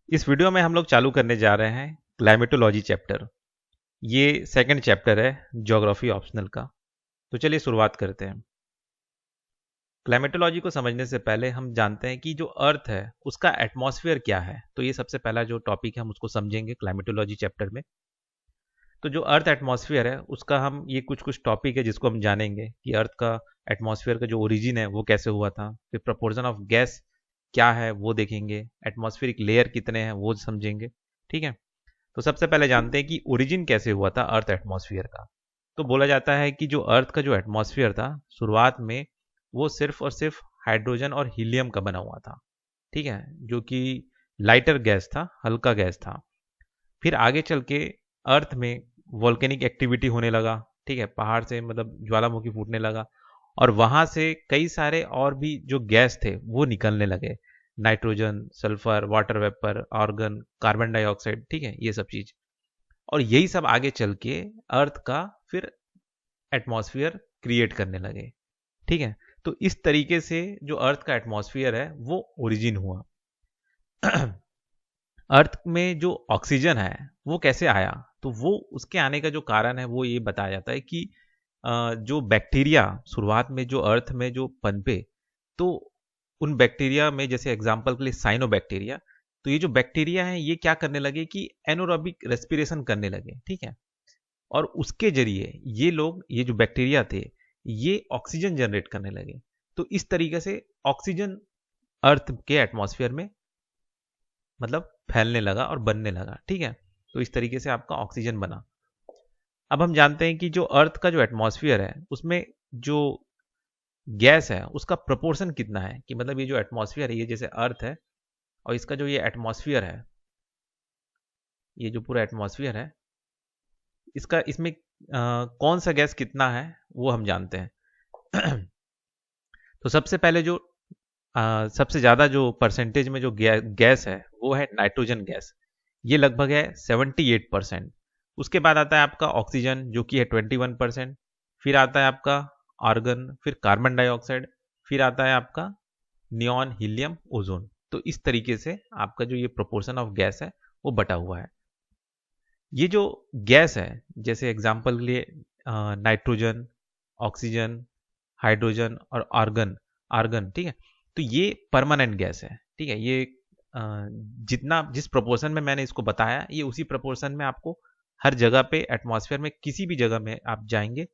इस वीडियो में हम लोग चालू करने जा रहे हैं क्लाइमेटोलॉजी चैप्टर। ये सेकंड चैप्टर है ज्योग्राफी ऑप्शनल का। तो चलिए शुरुआत करते हैं। क्लाइमेटोलॉजी को समझने से पहले हम जानते हैं कि जो अर्थ है उसका एटमॉस्फेयर क्या है। तो ये सबसे पहला जो टॉपिक है हम उसको समझेंगे क्लाइमेटोलॉजी चैप्टर में। तो जो अर्थ एटमॉस्फेयर है उसका हम ये कुछ कुछ टॉपिक है जिसको हम जानेंगे कि अर्थ का एटमॉस्फेयर का जो ओरिजिन है वो कैसे हुआ था, फिर प्रपोर्शन ऑफ गैस क्या है वो देखेंगे, एटमॉस्फेरिक लेयर कितने हैं वो समझेंगे। ठीक है। तो सबसे पहले जानते हैं कि ओरिजिन कैसे हुआ था अर्थ एटमॉस्फेयर का। तो बोला जाता है कि जो अर्थ का जो एटमॉस्फेयर था शुरुआत में वो सिर्फ और सिर्फ हाइड्रोजन और हीलियम का बना हुआ था। ठीक है, जो कि लाइटर गैस था, हल्का गैस था। फिर आगे चल के अर्थ में वॉल्केनिक एक्टिविटी होने लगा। ठीक है, पहाड़ से मतलब ज्वालामुखी फूटने लगा और वहां से कई सारे और भी जो गैस थे वो निकलने लगे। Nitrogen, sulphur, water vapour, organ, carbon dioxide. ठीक है, ये सब चीज। और यही सब आगे चल के अर्थ का फिर एटमॉस्फेयर क्रिएट करने लगे। ठीक है। तो इस तरीके से जो अर्थ का एटमॉस्फेयर है वो ओरिजिन हुआ। अर्थ में जो ऑक्सीजन है वो कैसे आया, तो वो उसके आने का जो कारण है वो ये बताया जाता है कि जो बैक्टीरिया शुरुआत में जो अर्थ में जो पनपे, तो उन बैक्टीरिया में जैसे एग्जांपल के लिए साइनोबैक्टीरिया, तो ये जो बैक्टीरिया है ये क्या करने लगे कि एनोरोबिक रेस्पिरेशन करने लगे। ठीक है। और उसके जरिए ये लोग, ये जो बैक्टीरिया थे, ये ऑक्सीजन जनरेट करने लगे। तो इस तरीके से ऑक्सीजन अर्थ के एटमॉस्फेयर में मतलब फैलने लगा और बनने लगा। ठीक है। तो इस तरीके से आपका ऑक्सीजन बना। अब हम जानते हैं कि जो अर्थ का जो एटमॉस्फेयर है उसमें जो गैस है उसका प्रोपोर्शन कितना है, कि मतलब ये जो एटमॉस्फेयर है, ये जैसे अर्थ है और इसका जो ये एटमॉस्फेयर है, ये जो पूरा एटमॉस्फेयर है, इसका इसमें कौन सा गैस कितना है वो हम जानते हैं। तो सबसे पहले जो सबसे ज़्यादा जो परसेंटेज में जो गैस है वो है नाइट्रोजन गैस। ये लगभग है 78%। उसके बाद आता है आपका ऑक्सीजन जो कि है 21%। फिर आता है आपका आर्गन, फिर कार्बन डाइऑक्साइड, फिर आता है आपका नियॉन, हीलियम, ओजोन। तो इस तरीके से आपका जो ये प्रोपोर्शन ऑफ गैस है वो बटा हुआ है। ये जो गैस है, जैसे एग्जांपल के लिए नाइट्रोजन, ऑक्सीजन, हाइड्रोजन और आर्गन, आर्गन। ठीक है। तो ये परमानेंट गैस है। ठीक है। ये जितना जिस प्रोपोर्शन में मैंने इसको बताया, ये उसी प्रोपोर्शन में आपको हर जगह पे एटमॉस्फेयर में किसी भी जगह में आप जाएंगे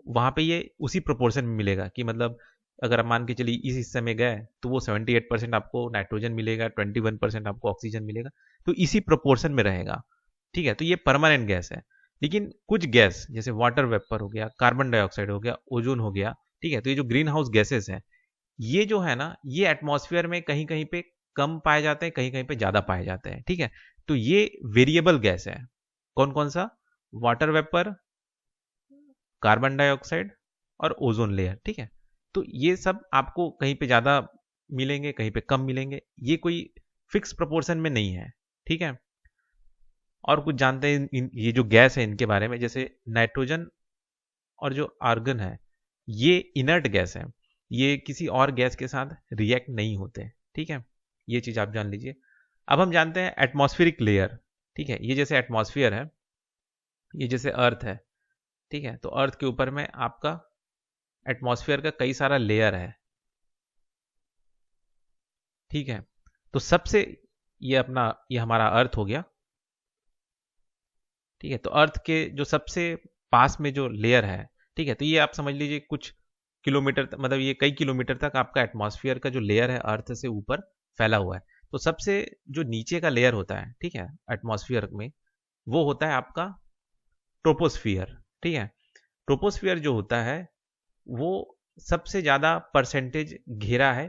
वहां पे ये उसी प्रोपोर्शन में मिलेगा। कि मतलब अगर आप मान के चलिए इस हिस्से में गए तो वो 78% आपको नाइट्रोजन मिलेगा, 21% आपको ऑक्सीजन मिलेगा। तो इसी प्रोपोर्शन में रहेगा। ठीक है। तो ये परमानेंट गैस है। लेकिन कुछ गैस जैसे वाटर वेपर हो गया, कार्बन डाइऑक्साइड हो गया, ओजोन हो गया, ठीक है, तो ये जो ग्रीन हाउस गैसेस हैं, ये जो है ना, ये एटमॉस्फेयर में कहीं कहीं पे कम पाए जाते हैं, कहीं कहीं पे ज्यादा पाए जाते हैं। ठीक है। तो ये वेरिएबल गैस है। कौन कौन सा? वाटर वेपर, कार्बन डाइऑक्साइड और ओजोन लेयर। ठीक है। तो ये सब आपको कहीं पे ज्यादा मिलेंगे, कहीं पे कम मिलेंगे। ये कोई फिक्स प्रोपोर्शन में नहीं है। ठीक है। और कुछ जानते हैं ये जो गैस है इनके बारे में, जैसे नाइट्रोजन और जो आर्गन है, ये इनर्ट गैस है। ये किसी और गैस के साथ रिएक्ट नहीं होते। ठीक है। ये चीज आप जान लीजिए। अब हम जानते हैं एटमॉस्फेरिक लेयर। ठीक है। ये जैसे एटमॉस्फेयर है, ये जैसे अर्थ है। ठीक है। तो अर्थ के ऊपर में आपका एटमॉस्फेयर का कई सारा लेयर है। ठीक है। तो सबसे ये हमारा अर्थ हो गया। ठीक है। तो अर्थ के जो सबसे पास में जो लेयर है, ठीक है, तो ये आप समझ लीजिए कुछ किलोमीटर मतलब ये कई किलोमीटर तक आपका एटमॉस्फेयर का जो लेयर है अर्थ से ऊपर फैला हुआ है। तो सबसे जो नीचे का लेयर होता है, ठीक है, एटमॉस्फेयर में, वो होता है आपका ट्रोपोस्फियर। ठीक है। ट्रोपोस्फियर जो होता है वो सबसे ज्यादा परसेंटेज घेरा है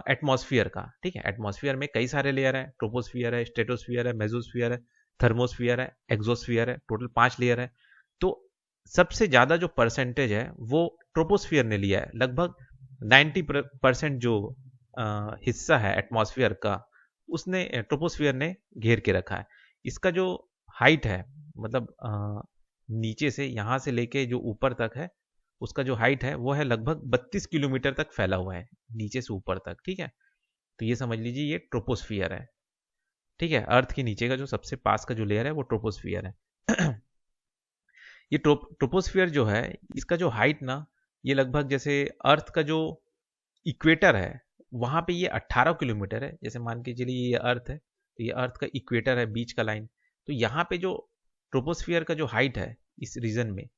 एटमॉस्फियर का। ठीक है। एटमॉस्फियर में कई सारे लेयर है, ट्रोपोस्फियर है, स्ट्रेटोस्फियर है, मेसोस्फियर है, थर्मोस्फियर है, एक्सोस्फियर है, टोटल 5 लेयर है। तो सबसे ज्यादा जो परसेंटेज है वो ट्रोपोस्फियर ने लिया है। लगभग 90% जो हिस्सा है एटमॉस्फियर का, उसने ट्रोपोस्फियर ने घेर के रखा है। इसका जो हाइट है, मतलब नीचे से यहां से लेके जो ऊपर तक है, उसका जो हाइट है वो है लगभग 32 किलोमीटर तक फैला हुआ है, नीचे से ऊपर तक। ठीक है। तो ये समझ लीजिए ये ट्रोपोस्फियर है। ठीक है, अर्थ के नीचे का जो सबसे पास का जो लेयर है वो ट्रोपोस्फियर है। ये ट्रोपोस्फियर जो है, इसका जो हाइट ना, ये लगभग जैसे अर्थ का जो इक्वेटर है वहां पे ये 18 किलोमीटर है। जैसे मान के चलिए ये अर्थ है, तो ये अर्थ का इक्वेटर है, बीच का लाइन। तो यहाँ पे जो ट्रोपोस्फियर का जो हाइट है इस रीजन में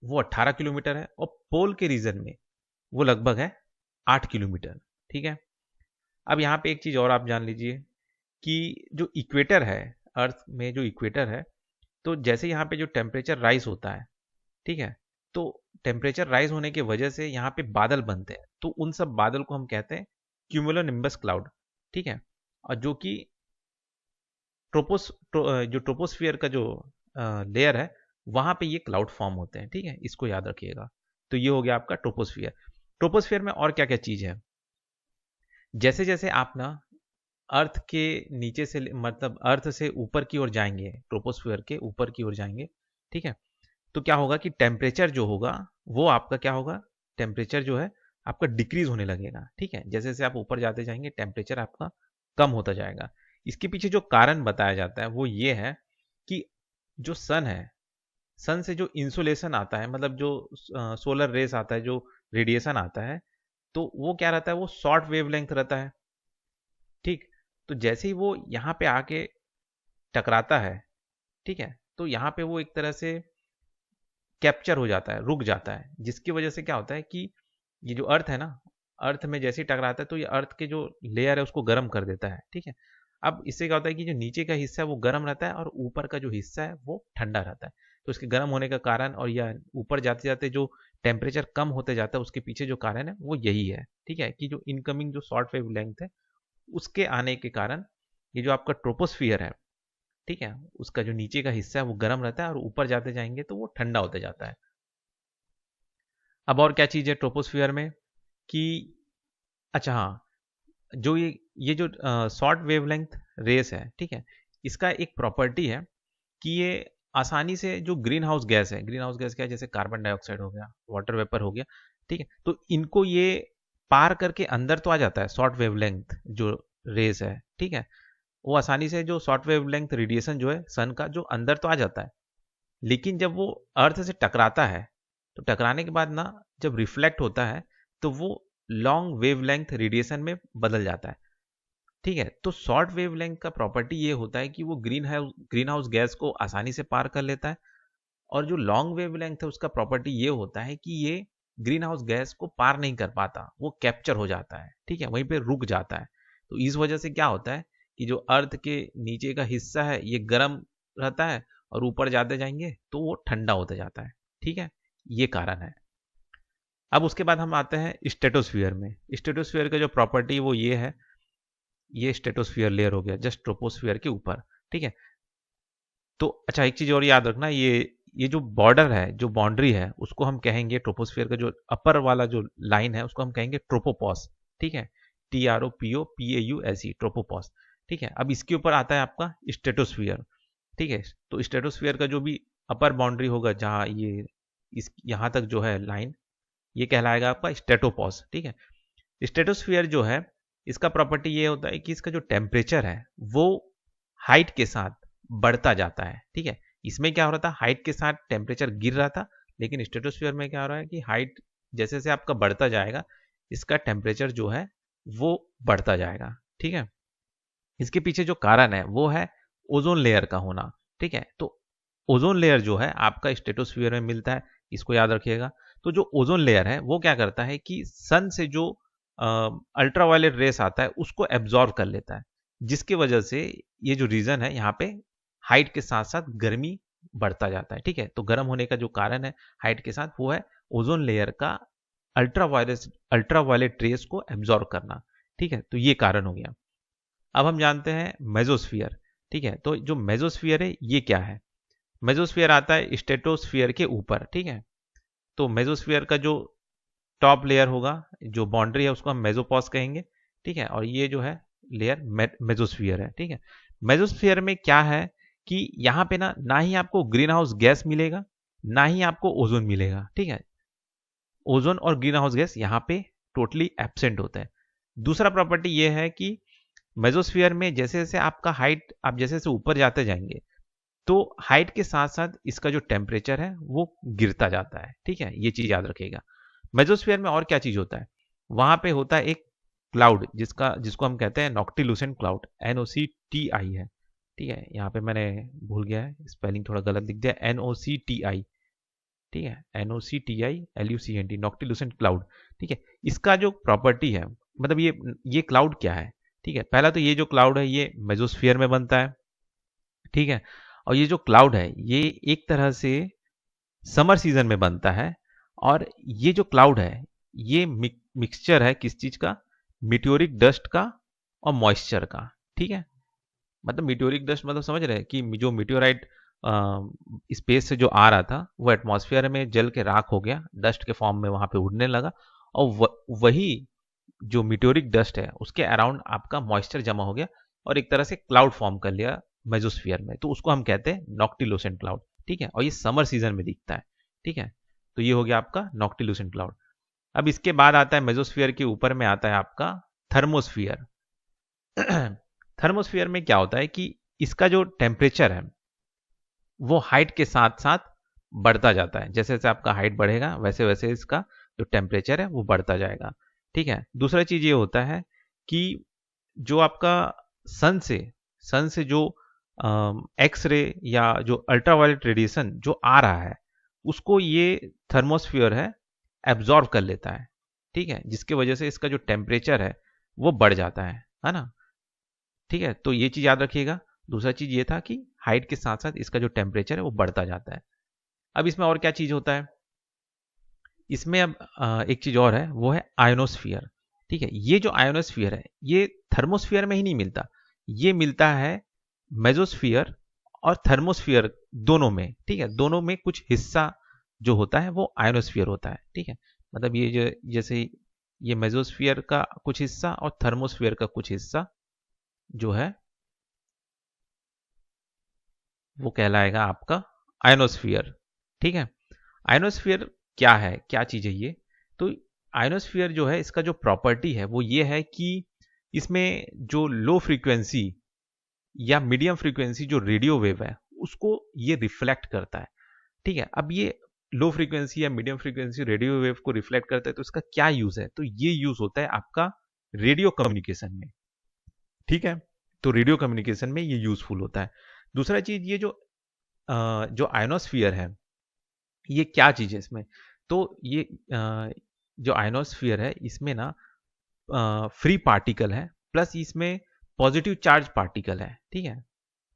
वो 18 किलोमीटर है, और पोल के रीजन में वो लगभग है 8 किलोमीटर। ठीक है, अब यहाँ पे एक चीज और आप जान लीजिए कि जो इक्वेटर है, अर्थ में जो इक्वेटर है, तो जैसे यहाँ पे जो टेम्परेचर राइज होता है, ठीक है, तो टेम्परेचर राइज होने की वजह से यहाँ पे बादल बनते हैं। तो उन सब बादल को हम कहते हैं क्यूमुलोनिम्बस क्लाउड। ठीक है, और जो कि जो ट्रोपोस्फियर का जो लेयर है वहां पे ये क्लाउड फॉर्म होते हैं। ठीक है, इसको याद रखिएगा। तो ये हो गया आपका ट्रोपोस्फियर। ट्रोपोस्फियर में और क्या क्या चीज है, जैसे जैसे आप ना अर्थ के नीचे से, मतलब अर्थ से ऊपर की ओर जाएंगे, ट्रोपोस्फियर के ऊपर की ओर जाएंगे, ठीक है, तो क्या होगा कि टेम्परेचर जो होगा वो आपका क्या होगा, टेम्परेचर जो है आपका डिक्रीज होने लगेगा। ठीक है, जैसे जैसे आप ऊपर जाते जाएंगे टेम्परेचर आपका कम होता जाएगा। इसके पीछे जो कारण बताया जाता है वो ये है कि जो सन है, सन से जो इंसुलेशन आता है, मतलब जो सोलर रेस आता है, जो रेडिएशन आता है, तो वो क्या रहता है, वो शॉर्ट वेवलेंथ रहता है। ठीक, तो जैसे ही वो यहाँ पे आके टकराता है, ठीक है, तो यहाँ पे वो एक तरह से कैप्चर हो जाता है, रुक जाता है, जिसकी वजह से क्या होता है कि ये जो अर्थ है ना, अर्थ में जैसे ही टकराता है तो ये अर्थ के जो लेयर है उसको गर्म कर देता है। ठीक है, अब इससे क्या होता है कि जो नीचे का हिस्सा है वो गर्म रहता है और ऊपर का जो हिस्सा है वो ठंडा रहता है। तो इसके गर्म होने का कारण और या ऊपर जाते जाते जो टेम्परेचर कम होते जाता है उसके पीछे जो कारण है वो यही है। ठीक है, कि जो इनकमिंग जो शॉर्ट वेव लेंथ है उसके आने के कारण ये जो आपका ट्रोपोस्फियर है, ठीक है, उसका जो नीचे का हिस्सा है वो गर्म रहता है और ऊपर जाते जाएंगे तो वो ठंडा होते जाता है। अब और क्या चीज़ है ट्रोपोस्फियर में कि, अच्छा हाँ, जो ये जो शॉर्ट वेवलेंथ रेस है, ठीक है, इसका एक प्रॉपर्टी है कि ये आसानी से जो ग्रीन हाउस गैस है, ग्रीन हाउस गैस क्या है, जैसे कार्बन डाइऑक्साइड हो गया, वाटर वेपर हो गया, ठीक है, तो इनको ये पार करके अंदर तो आ जाता है। शॉर्ट वेवलेंथ जो रेस है, ठीक है, वो आसानी से जो शॉर्ट वेवलेंथ रेडिएशन जो है सन का, जो अंदर तो आ जाता है, लेकिन जब वो अर्थ से टकराता है तो टकराने के बाद ना जब रिफ्लेक्ट होता है तो वो लॉन्ग वेवलेंथ रेडिएशन में बदल जाता है। ठीक है, तो शॉर्ट वेवलेंथ का प्रॉपर्टी ये होता है कि वो ग्रीन हाउस गैस को आसानी से पार कर लेता है, और जो लॉन्ग वेवलेंथ है उसका प्रॉपर्टी ये होता है कि ये ग्रीन हाउस गैस को पार नहीं कर पाता, वो कैप्चर हो जाता है। ठीक है, वहीं पे रुक जाता है। तो इस वजह से क्या होता है कि जो अर्थ के नीचे का हिस्सा है ये गर्म रहता है और ऊपर जाते जाएंगे तो वो ठंडा होता जाता है। ठीक है, ये कारण है। अब उसके बाद हम आते हैं स्टेटोस्फियर में। स्टेटोस्फियर का जो प्रॉपर्टी वो ये है, ये स्टेटोस्फियर लेयर हो गया जस्ट ट्रोपोस्फियर के ऊपर। ठीक है, तो अच्छा एक चीज और याद रखना, ये जो बॉर्डर है, जो बाउंड्री है, उसको हम कहेंगे, ट्रोपोस्फियर का जो अपर वाला जो लाइन है उसको हम कहेंगे ट्रोपोपॉस। ठीक है, TROPOPAUSE, ट्रोपोपॉस। ठीक है, अब इसके ऊपर आता है आपका स्टेटोस्फियर। ठीक है, तो स्टेटोस्फियर का जो भी अपर बाउंड्री होगा, जहाँ ये इस यहाँ तक जो है लाइन, ये कहलाएगा आपका स्टेटोपॉस। ठीक है, स्टेटोस्फियर जो है इसका प्रॉपर्टी ये होता है कि इसका जो टेम्परेचर है वो हाइट के साथ बढ़ता जाता है। ठीक है, इसमें क्या हो रहा था, हाइट के साथ टेम्परेचर गिर रहा था, लेकिन स्टेटोस्फियर में क्या हो रहा है कि हाइट जैसे जैसे आपका बढ़ता जाएगा इसका टेम्परेचर जो है वो बढ़ता जाएगा। ठीक है, इसके पीछे जो कारण है वो है ओजोन लेयर का होना। ठीक है, तो ओजोन लेयर जो है आपका स्टेटोस्फियर में मिलता है, इसको याद रखिएगा। तो जो ओजोन लेयर है वो क्या करता है कि सन से जो अल्ट्रावायलेट रेस आता है उसको एब्जॉर्व कर लेता है, जिसकी वजह से ये जो रीजन है यहाँ पे हाइट के साथ साथ गर्मी बढ़ता जाता है। ठीक है, तो गर्म होने का जो कारण है हाइट के साथ वो है ओजोन लेयर का अल्ट्रावायलेट रेस को एब्जॉर्व करना। ठीक है, तो ये कारण हो गया। अब हम जानते हैं मेजोस्फियर। ठीक है, तो जो मेजोस्फियर है ये क्या है, मेजोस्फियर आता है स्टेटोस्फियर के ऊपर। ठीक है, तो मेजोस्फियर का जो टॉप लेयर होगा, जो बाउंड्री है उसको हम मेजोपॉज कहेंगे। ठीक है, और ये जो है लेयर मेजोस्फियर है। ठीक है, मेजोस्फियर में क्या है कि यहाँ पे ना ना ही आपको ग्रीन हाउस गैस मिलेगा, ना ही आपको ओजोन मिलेगा। ठीक है, ओजोन और ग्रीन हाउस गैस यहाँ पे टोटली एब्सेंट होता है। दूसरा प्रॉपर्टी ये है कि मेजोस्फीयर में जैसे जैसे आपका हाइट, आप जैसे जैसे ऊपर जाते जाएंगे तो हाइट के साथ साथ इसका जो टेम्परेचर है वो गिरता जाता है। ठीक है, ये चीज याद रखिएगा। मेजोस्फीयर में और क्या चीज होता है, वहां पे होता है एक क्लाउड जिसको हम कहते हैं नॉक्टिलूसेंट क्लाउड, NOCTI है। ठीक है, यहाँ पे मैंने भूल गया है, स्पेलिंग थोड़ा गलत लिख दिया, NOCTI। ठीक है, NOCTILUCENT, नॉक्टिलूसेंट क्लाउड। ठीक है, इसका जो प्रॉपर्टी है, मतलब ये क्लाउड क्या है। ठीक है, पहला तो ये जो क्लाउड है ये मेजोस्फीयर में बनता है। ठीक है, और ये जो क्लाउड है ये एक तरह से समर सीजन में बनता है। और ये जो क्लाउड है ये मिक्सचर है किस चीज का, मिट्योरिक डस्ट का और मॉइस्चर का। ठीक है, मतलब मिट्योरिक डस्ट मतलब समझ रहे हैं कि जो मिट्योराइट स्पेस से जो आ रहा था वो एटमॉस्फेयर में जल के राख हो गया, डस्ट के फॉर्म में वहां पे उड़ने लगा। और वही जो मिट्योरिक डस्ट है उसके अराउंड आपका मॉइस्चर जमा हो गया और एक तरह से क्लाउड फॉर्म कर लिया मेजोस्फीयर में, तो उसको हम कहते हैं नॉक्टिलूसेंट क्लाउड। ठीक है, और ये समर सीजन में दिखता है। ठीक है, तो ये हो गया आपका नॉक्टिलूसेंट क्लाउड। अब इसके बाद आता है मेजोस्फीयर के ऊपर में आता है आपका थर्मोस्फीयर। थर्मोस्फीयर में क्या होता है कि इसका जो टेम्परेचर है वो हाइट के साथ साथ बढ़ता जाता है। जैसे जैसे आपका हाइट बढ़ेगा वैसे वैसे इसका जो टेम्परेचर है वो बढ़ता जाएगा। ठीक है, दूसरा चीज ये होता है कि जो आपका सन से जो एक्स रे या जो अल्ट्रावायलेट रेडिएशन जो आ रहा है उसको ये थर्मोस्फियर है एब्जॉर्व कर लेता है। ठीक है, जिसकी वजह से इसका जो टेम्परेचर है वो बढ़ जाता है ना। ठीक है, तो ये चीज याद रखिएगा। दूसरा चीज ये था कि हाइट के साथ साथ इसका जो टेम्परेचर है वो बढ़ता जाता है। अब इसमें और क्या चीज होता है, इसमें अब एक चीज और है वो है आयोनोस्फियर। ठीक है, ये जो आयोनोस्फियर है ये थर्मोस्फियर में ही नहीं मिलता, ये मिलता है मेजोस्फियर और थर्मोस्फियर दोनों में। ठीक है, दोनों में कुछ हिस्सा जो होता है वो आयोनोस्फियर होता है। ठीक है, मतलब ये जो जैसे ये मेजोस्फियर का कुछ हिस्सा और थर्मोस्फियर का कुछ हिस्सा जो है वो कहलाएगा आपका आयनोस्फियर। ठीक है, आयनोस्फियर क्या है, क्या चीज है ये, तो आयनोस्फियर जो है इसका जो प्रॉपर्टी है वो ये है कि इसमें जो लो फ्रीक्वेंसी या मीडियम फ्रीक्वेंसी जो रेडियो वेव है उसको ये रिफ्लेक्ट करता है। ठीक है, अब ये लो फ्रीक्वेंसी या मीडियम फ्रीक्वेंसी रेडियो वेव को रिफ्लेक्ट करता है तो इसका क्या यूज है, तो ये यूज होता है आपका रेडियो कम्युनिकेशन में। ठीक है, तो रेडियो कम्युनिकेशन में ये यूजफुल होता है। दूसरा चीज ये जो आयनोस्फियर है ये क्या चीज है इसमें, तो ये जो आयनोस्फियर है इसमें ना फ्री पार्टिकल है प्लस इसमें पॉजिटिव चार्ज पार्टिकल है। ठीक है,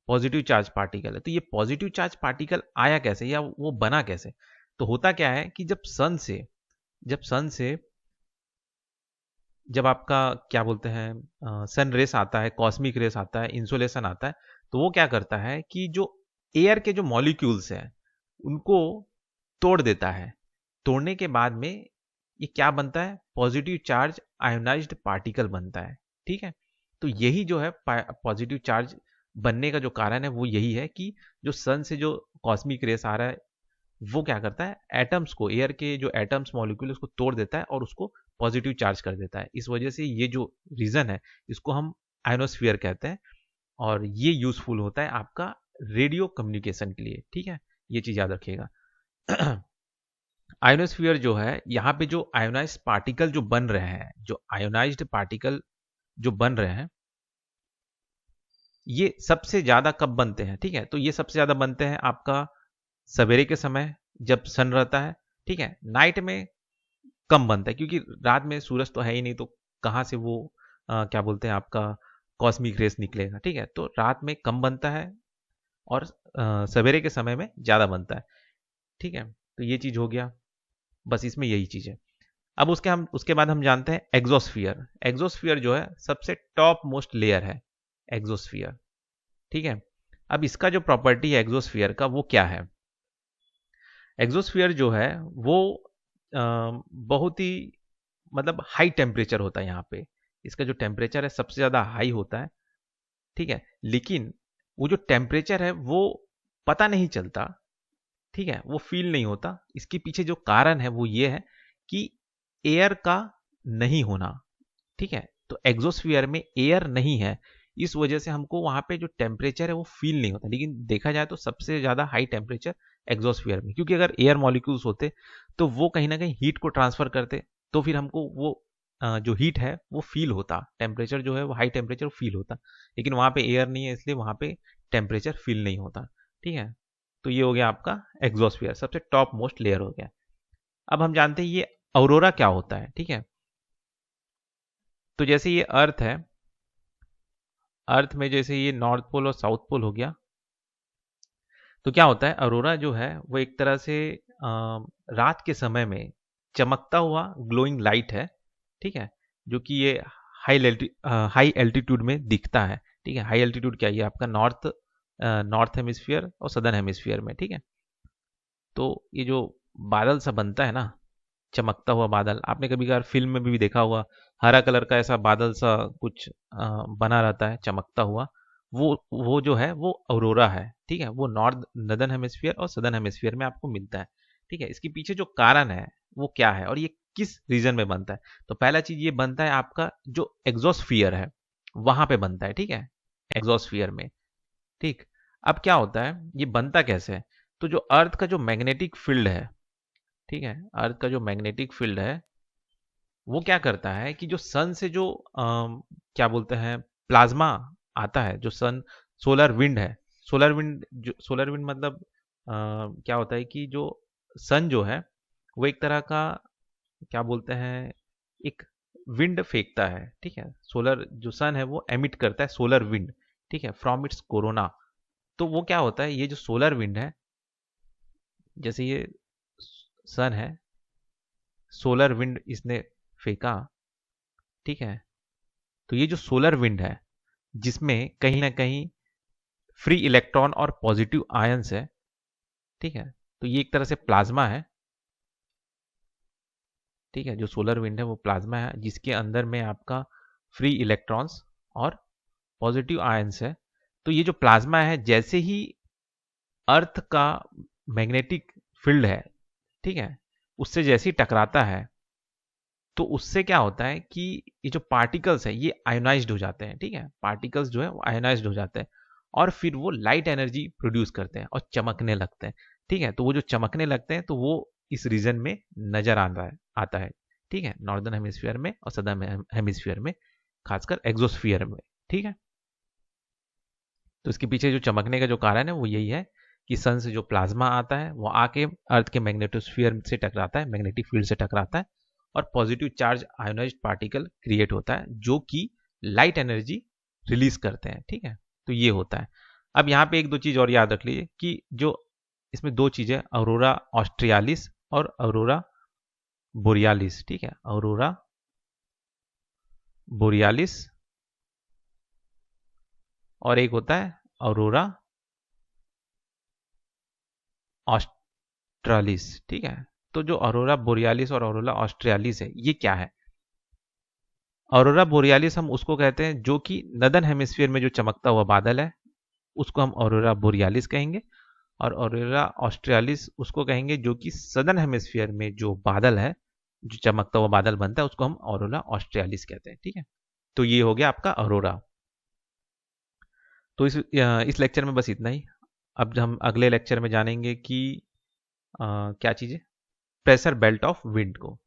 पॉजिटिव चार्ज पार्टिकल है, तो ये पॉजिटिव चार्ज पार्टिकल आया कैसे या वो बना कैसे, तो होता क्या है कि जब आपका क्या बोलते हैं सन रेस आता है, कॉस्मिक रेस आता है, इंसोलेशन आता है, तो वो क्या करता है कि जो एयर के जो मॉलिक्यूल्स हैं उनको तोड़ देता है। तोड़ने के बाद में ये क्या बनता है, पॉजिटिव चार्ज आयोनाइज्ड पार्टिकल बनता है। ठीक है, तो यही जो है पॉजिटिव चार्ज बनने का जो कारण है वो यही है कि जो सन से जो कॉस्मिक रेस आ रहा है वो क्या करता है, एटम्स को, एयर के जो एटम्स मॉलिक्यूल उसको तोड़ देता है और उसको पॉजिटिव चार्ज कर देता है। इस वजह से ये जो रीजन है इसको हम आयनोस्फीयर कहते हैं और ये यूजफुल होता है आपका रेडियो कम्युनिकेशन के लिए। ठीक है, ये चीज याद रखिएगा। आयोनोस्फीयर जो है यहाँ पे जो आयोनाइज्ड पार्टिकल जो बन रहे हैं, जो आयोनाइज्ड पार्टिकल जो बन रहे हैं ये सबसे ज्यादा कब बनते हैं, ठीक है, तो ये सबसे ज्यादा बनते हैं आपका सवेरे के समय जब सन रहता है। ठीक है, नाइट में कम बनता है क्योंकि रात में सूरज तो है ही नहीं, तो कहाँ से वो क्या बोलते हैं आपका कॉस्मिक रेस निकलेगा। ठीक है, तो रात में कम बनता है और सवेरे के समय में ज्यादा बनता है। ठीक है, तो ये चीज हो गया, बस इसमें यही चीज है। अब उसके बाद हम जानते हैं एग्जोस्फियर। एग्जोस्फियर जो है सबसे टॉप मोस्ट लेयर है एग्जोस्फियर। ठीक है, अब इसका जो प्रॉपर्टी है एग्जोस्फियर का वो क्या है, एग्जोस्फियर जो है वो बहुत ही मतलब हाई टेम्परेचर होता है यहाँ पे, इसका जो टेम्परेचर है सबसे ज्यादा हाई होता है। ठीक है, लेकिन वो जो टेम्परेचर है वो पता नहीं चलता। ठीक है, वो फील नहीं होता। इसके पीछे जो कारण है वो ये है कि एयर का नहीं होना। ठीक है, तो एग्जोस्फीयर में एयर नहीं है, इस वजह से हमको वहां पे जो टेम्परेचर है वो फील नहीं होता। लेकिन देखा जाए तो सबसे ज़्यादा हाई टेम्परेचर एग्जोस्फीयर में, क्योंकि अगर एयर मॉलिक्यूल्स होते तो वो कहीं ना कहीं हीट को ट्रांसफर करते, तो फिर हमको वो जो हीट है वो फील होता, टेम्परेचर जो है वो हाई टेम्परेचर फील होता। लेकिन वहां पे एयर नहीं है, इसलिए वहां पे टेम्परेचर फील नहीं होता। ठीक है, तो ये हो गया आपका एग्जोस्फीयर, सबसे टॉप मोस्ट लेयर हो गया। अब हम जानते हैं ये ऑरोरा क्या होता है। ठीक है, तो जैसे ये अर्थ है, अर्थ में जैसे ये नॉर्थ पोल और साउथ पोल हो गया, तो क्या होता है ऑरोरा जो है वो एक तरह से रात के समय में चमकता हुआ ग्लोइंग लाइट है। ठीक है, जो कि ये हाई एल्टीट्यूड में दिखता है। ठीक है, हाई एल्टीट्यूड क्या, ये आपका नॉर्थ हेमिस्फीयर और सदर्न हेमिस्फीयर में। ठीक है, तो ये जो बादल सा बनता है ना, चमकता हुआ बादल, आपने कभी कभार फिल्म में भी देखा होगा, हरा कलर का ऐसा बादल सा कुछ बना रहता है चमकता हुआ, वो जो है वो ऑरोरा है। ठीक है, वो नॉर्दर्न हेमिस्फीयर और सदर्न हेमिस्फीयर में आपको मिलता है। ठीक है, इसके पीछे जो कारण है वो क्या है और ये किस रीजन में बनता है। तो पहला चीज ये बनता है आपका जो एग्जोस्फियर है वहां पे बनता है। ठीक है, एग्जोस्फियर में। ठीक, अब क्या होता है, ये बनता कैसे है, तो जो अर्थ का जो मैग्नेटिक फील्ड है, ठीक है, अर्थ का जो मैग्नेटिक फील्ड है वो क्या करता है कि जो सन से जो क्या बोलते हैं प्लाज्मा आता है, जो सन सोलर विंड है, सोलर विंड मतलब क्या होता है कि जो सन जो है वो एक तरह का क्या बोलते हैं एक विंड फेंकता है। ठीक है, सोलर जो सन है वो एमिट करता है सोलर विंड। ठीक है, फ्रॉम इट्स कोरोना। तो वो क्या होता है, ये जो सोलर विंड है, जैसे ये सन है, सोलर विंड इसने फेंका। ठीक है, तो ये जो सोलर विंड है जिसमें कहीं ना कहीं फ्री इलेक्ट्रॉन और पॉजिटिव आयंस है। ठीक है, तो ये एक तरह से प्लाज्मा है। ठीक है, जो सोलर विंड है वो प्लाज्मा है जिसके अंदर में आपका फ्री इलेक्ट्रॉन्स और पॉजिटिव आयंस है। तो ये जो प्लाज्मा है जैसे ही अर्थ का मैग्नेटिक फील्ड है, ठीक है, उससे जैसे ही टकराता है तो उससे क्या होता है कि ये जो पार्टिकल्स है ये आयोनाइज्ड हो जाते हैं। ठीक है, पार्टिकल्स जो है वो आयोनाइज्ड हो जाते हैं और फिर वो लाइट एनर्जी प्रोड्यूस करते हैं और चमकने लगते हैं। ठीक है, तो वो जो चमकने लगते हैं तो वो इस रीजन में नजर आता है। ठीक है, नॉर्दर्न हेमिस्फीयर में और सदर्न हेमिस्फीयर में, खासकर एक्सोस्फीयर में। ठीक है, तो इसके पीछे जो चमकने का जो कारण है वो यही है कि सन से जो प्लाज्मा आता है वो आके अर्थ के मैग्नेटोस्फीयर से टकराता है, मैग्नेटिक फील्ड से टकराता है और positive charge ionised particle create होता है जो कि लाइट एनर्जी रिलीज करते हैं। ठीक है, तो ये होता है। अब यहाँ पे एक दो चीज और याद रख लीजिए कि जो इसमें दो चीजें, अरोरा ऑस्ट्रियालिस और अरोरा बोरियालिस। ठीक है, अरोरा बोरियालिस और एक होता है अरोरा ऑस्ट्रालिस। ठीक है, तो जो अरोरा बोरियालिस और अरोरा ऑस्ट्रियालिस है ये क्या है। अरोरा बोरियालिस हम उसको कहते हैं जो कि नदर्न हेमिस्फीयर में जो चमकता हुआ बादल है उसको हम अरोरा बोरियालिस कहेंगे, और अरोरा ऑस्ट्रियालिस उसको कहेंगे जो कि सदर्न हेमिस्फीयर में जो बादल है, जो चमकता हुआ बादल बनता है उसको हम अरोरा ऑस्ट्रियालिस कहते हैं। ठीक है, तो ये हो गया आपका अरोरा। तो इस लेक्चर में बस इतना ही। अब हम अगले लेक्चर में जानेंगे कि क्या चीज़ है, प्रेशर बेल्ट ऑफ विंड को।